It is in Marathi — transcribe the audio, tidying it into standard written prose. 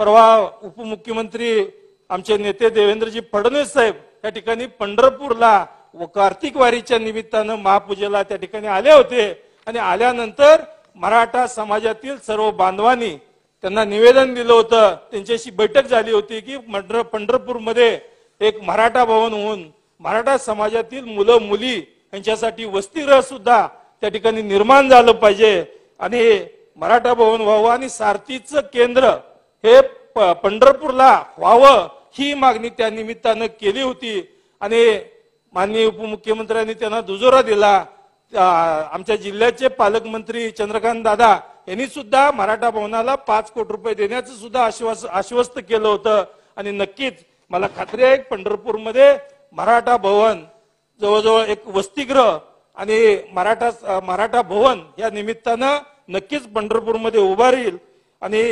परवा उपमुख्यमंत्री आमचे नेते देवेंद्रजी फडणवीस साहेब या ठिकाणी पंढरपूरला कार्तिक वारीच्या निमित्तानं महापूजेला त्या ठिकाणी आले होते आणि आल्यानंतर मराठा समाजातील सर्व बांधवांनी त्यांना निवेदन दिलं होतं। त्यांच्याशी बैठक झाली होती की पंढरपूरमध्ये एक मराठा भवन होऊन मराठा समाजातील मुलं मुली यांच्यासाठी वसतिगृह सुद्धा त्या ठिकाणी निर्माण झालं पाहिजे आणि मराठा भवन व्हावं आणि सारथीचं केंद्र हे पंढरपूरला व्हावं ही मागणी त्या निमित्तानं केली होती आणि माननीय उपमुख्यमंत्र्यांनी त्यांना दुजोरा दिला। आमच्या जिल्ह्याचे पालकमंत्री चंद्रकांत दादा यांनी सुद्धा मराठा भवनाला 5 कोटी रुपये देण्याचं सुद्धा आश्वस्त केलं होतं आणि नक्कीच मला खात्री आहे पंढरपूरमध्ये मराठा भवन जवळजवळ एक वसतिगृह आणि मराठा भवन या निमित्तानं नक्कीच पंढरपूरमध्ये उभारेल आणि